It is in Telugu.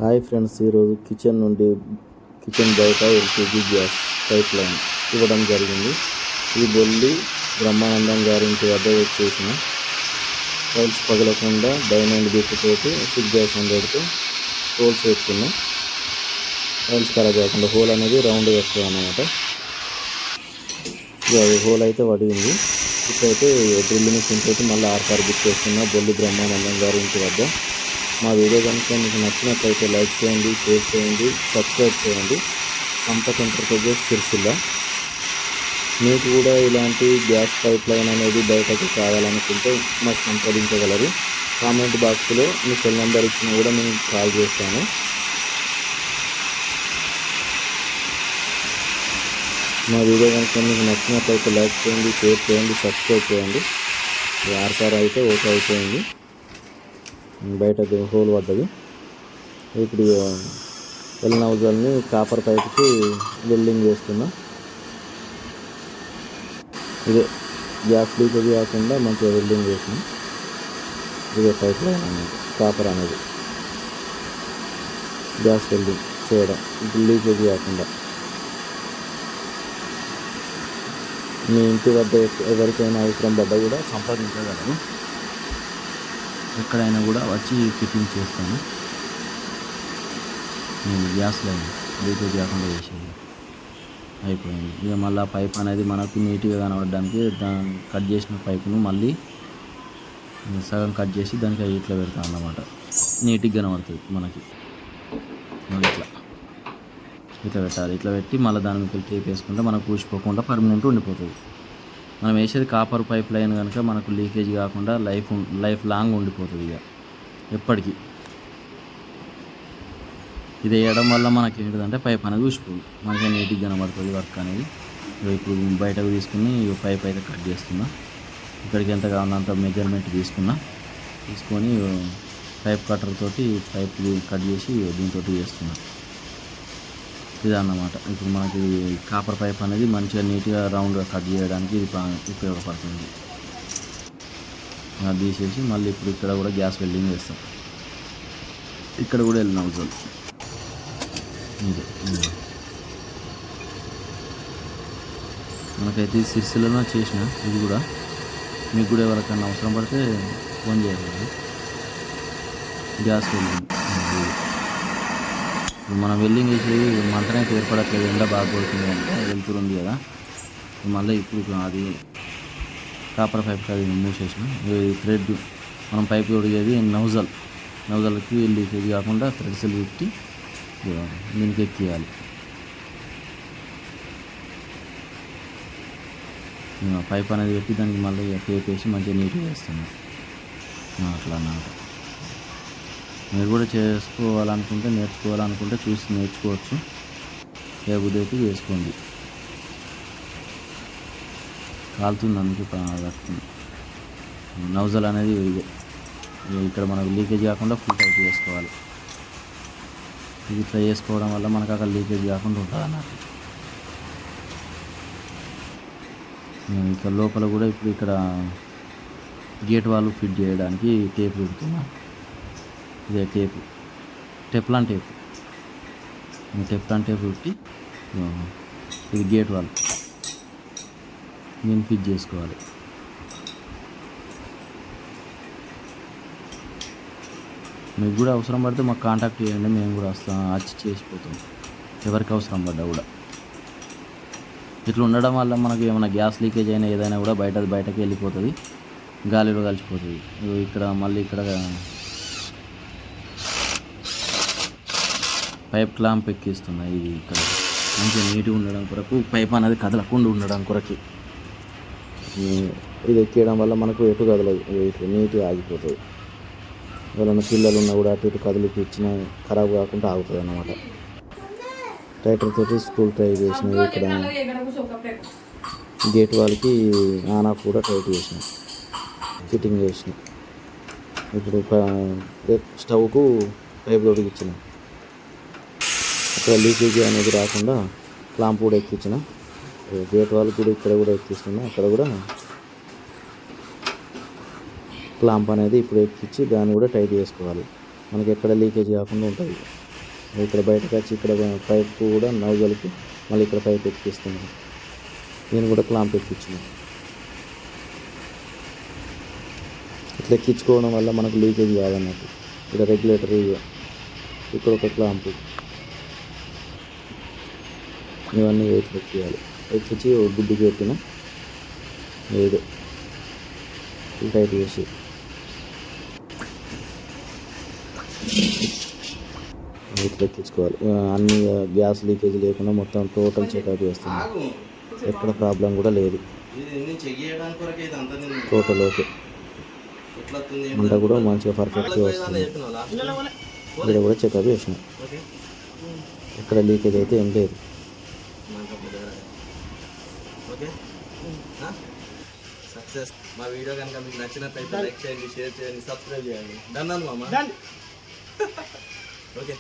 హాయ్ ఫ్రెండ్స్, ఈరోజు కిచెన్ బయట ఎల్పిజి గ్యాస్ పైప్ లైన్ ఇవ్వడం జరిగింది. ఈ బొల్లి బ్రహ్మానందం గారి ఇంటి వద్ద వచ్చేసిన టైల్స్ పగలకుండా డైమండ్ బిట్టుతోటి 6x100తో హోల్స్ వేసుకున్నాం. టైల్స్ ఖరాబ్ కాకుండా హోల్ అనేది రౌండ్గా వస్తుంది అన్నమాట. అది హోల్ అయితే పడింది. ఇప్పుడైతే డ్రిల్ మిషన్ తోటి మళ్ళీ ఆర్కార్ బిట్ చేస్తున్నా బొల్లి బ్రహ్మానందం గారి ఇంటి వద్ద. మా వీడియో కనుక మీకు నచ్చినట్లయితే లైక్ చేయండి, షేర్ చేయండి, సబ్స్క్రైబ్ చేయండి. సంపత్ ఎంటర్ప్రైజెస్ సిరిసిల్ల. మీకు కూడా ఇలాంటి గ్యాస్ పైప్ లైన్ అనేది బయటకు కావాలనుకుంటే మాకు సంప్రదించగలరు. కామెంట్ బాక్స్లో మీ సెల్ నెంబర్ ఇచ్చినా కూడా నేను కాల్ చేస్తాను. మా వీడియో కనుక మీకు నచ్చినట్లయితే లైక్ చేయండి, షేర్ చేయండి, సబ్స్క్రైబ్ చేయండి. ఆర్కార్ అయితే ఓకే అయిపోయింది. బయట హోల్ పడ్డది. ఇప్పుడు ఎల్ నౌజల్ని కాపర్ పైప్కి వెల్డింగ్ చేస్తున్నా. ఇదే గ్యాస్ లీకేజ్ కాకుండా మంచిగా వెల్డింగ్ చేసిన ఇదే పైప్ లైన్ అనేది కాపర్ అనేది గ్యాస్ వెల్డింగ్ చేయడం ఇప్పుడు లీకేజ్ కాకుండా. మీ ఇంటి వద్ద ఎవరికైనా అవసరం పడ్డా కూడా సంప్రదించగలరు. ఎక్కడైనా కూడా వచ్చి ఫిట్టింగ్ చేస్తాను. నేను గ్యాస్ లైన్ లీకేజ్ కాకుండా చేసేది అయిపోయింది. ఇక మళ్ళీ పైప్ అనేది మనకు నీట్గా కనబడడానికి కట్ చేసిన పైపును మళ్ళీ సగం కట్ చేసి దానికి ఇట్లా పెడతాను అన్నమాట. నీట్గా కనబడుతుంది మనకి. ఇట్లా పెట్టాలి. ఇట్లా పెట్టి మళ్ళీ దాని మీద టేప్ వేసుకుంటే మనకు కూసిపోకుండా పర్మనెంట్ ఉండిపోతుంది. మనం వేసేది కాపర్ పైప్ లైన్ కనుక మనకు లీకేజ్ కాకుండా లైఫ్ లాంగ్ ఉండిపోతుంది. ఇక ఎప్పటికీ ఇది వేయడం వల్ల మనకి ఏంటిదంటే పైప్ అనేది ఊసిపోతుంది, మనకి నీట్గా కనబడుతుంది వర్క్ అనేది. ఇప్పుడు బయటకు తీసుకుని పైప్ అయితే కట్ చేస్తున్నా. ఇక్కడికి ఎంత కావాలంత మెజర్మెంట్ తీసుకొని పైప్ కట్టర్ తోటి పైప్ కట్ చేసి దీంతో చేస్తున్నా. ఇదన్నమాట. ఇప్పుడు మనకి కాపర్ పైప్ అనేది మంచిగా నీట్గా రౌండ్గా కట్ చేయడానికి ఇది ఉపయోగపడుతుంది. అది తీసేసి మళ్ళీ ఇప్పుడు ఇక్కడ కూడా గ్యాస్ వెల్డింగ్ చేస్తాం. ఇక్కడ కూడా వెళ్ళిన అవసరం ఇదే. మనకైతే సిరిసిల్లలో చేసిన ఇది కూడా. మీకు కూడా ఎవరికైనా అవసరం పడితే ఫోన్ చేయాలి. గ్యాస్ వెల్డింగ్ మనం వెల్డింగ్ చేసేది మంటనైతే ఏర్పడట్లేదు, ఎండ బాగా పడుతుంది అంటే వెళ్తుంది కదా. మళ్ళీ ఇప్పుడు అది కాపర్ పైప్ అది మూసేసిన థ్రెడ్ మనం పైప్ తొడిగేది నౌజల్కి లీకేజ్ కాకుండా థ్రెడ్స్ పెట్టి దీనికి ఎక్కియాలి. పైప్ అనేది పెట్టి దానికి మళ్ళీ టేప్ వేసి మంచిగా నీట్గా వేస్తున్నాం. అట్లా అన్నమాట. మీరు కూడా నేర్చుకోవాలనుకుంటే చూసి నేర్చుకోవచ్చు. ఏ బుద్ధి చేసుకోండి. కాలుతుంది అందుకు కట్టుకుంది. నౌజల్ అనేది ఇక్కడ మనకు లీకేజ్ కాకుండా ఫుల్ టైట్ చేసుకోవాలి. ఇది ఇట్లా చేసుకోవడం వల్ల మనకు అక్కడ లీకేజ్ కాకుండా ఉంటుంది అన్నట్టు. ఇక్కడ లోపల కూడా ఇప్పుడు ఇక్కడ గేట్ వాళ్ళు ఫిట్ చేయడానికి టేప్ పెడుతున్నా. ఇదే టెప్లాన్ టేప్ పెట్టి ఇది గేట్ వాల్ నేను ఫిట్ చేసుకోవాలి. మీకు కూడా అవసరం పడితే మాకు కాంటాక్ట్ చేయండి, మేము కూడా వచ్చి చేసిపోతాం ఎవరికి అవసరం పడ్డా కూడా. ఇట్లా ఉండడం వల్ల మనకు ఏమైనా గ్యాస్ లీకేజ్ అయినా ఏదైనా కూడా బయటకు వెళ్ళిపోతుంది, గాలిలో కలిసిపోతుంది. ఇక్కడ పైప్ క్లాంప్ ఎక్కిస్తున్నాయి. ఇది ఇక్కడ మంచిగా నీట్గా ఉండడం కొరకు, పైప్ అనేది కదలకుండా ఉండడం కొరకు ఇది ఎక్కియడం వల్ల మనకు ఎటు కదలదు, ఇట్లా నీట్గా ఆగిపోతుంది. ఎవరైనా పిల్లలు ఉన్నా కూడా అటు ఇటు కదిలికి ఇచ్చినా ఖరాబ్ కాకుండా ఆగుతుంది అన్నమాట. టైటర్ తోటి స్క్రూ ట్రై చేసినవి. ఇక్కడ గేట్ వాళ్ళకి ఆన్ ఆఫ్ కూడా టైట్ చేసిన, ఫిట్టింగ్ చేసిన. ఇప్పుడు స్టవ్కు పైప్ తోటి ఇచ్చిన, అక్కడ లీకేజ్ అనేది రాకుండా క్లాంప్ కూడా ఎక్కించిన. గేట్ వాళ్ళకి కూడా ఇక్కడ కూడా ఎక్కిస్తున్నా. అక్కడ కూడా క్లాంప్ అనేది ఇప్పుడు ఎక్కించి దాన్ని కూడా టైట్ చేసుకోవాలి. మనకి ఎక్కడ లీకేజ్ కాకుండా ఉంటుంది. ఇక్కడ బయటకు వచ్చి ఇక్కడ పైప్ కూడా నౌజల్కి మళ్ళీ ఇక్కడ పైప్ ఎక్కిస్తున్నాను. నేను కూడా క్లాంప్ ఎక్కించిన. ఇట్లా ఎక్కించుకోవడం వల్ల మనకు లీకేజ్ కాదన్నట్టు. ఇక్కడ రెగ్యులేటర్ ఇక్కడ ఒక క్లాంపు, ఇవన్నీ ఇట్లా ఎక్కియాలి. ఎక్కించి గుడ్డికి పెట్టిన ఏదో టైట్ చేసి ఇట్లా ఎక్కించుకోవాలి. అన్ని గ్యాస్ లీకేజ్ లేకుండా మొత్తం టోటల్ చెకప్ చేస్తుంది. ఎక్కడ ప్రాబ్లం కూడా లేదు. Total okay. మంట కూడా మంచిగా పర్ఫెక్ట్గా వస్తుంది. ఇక్కడ కూడా చెకప్ చేసినాం. ఎక్కడ లీకేజ్ అయితే ఏం లేదు. సక్సెస్. మా వీడియో కనుక మీకు నచ్చినట్లయితే లైక్ చేయండి, షేర్ చేయండి, సబ్స్క్రైబ్ చేయండి. డన్ మామ. ఓకే.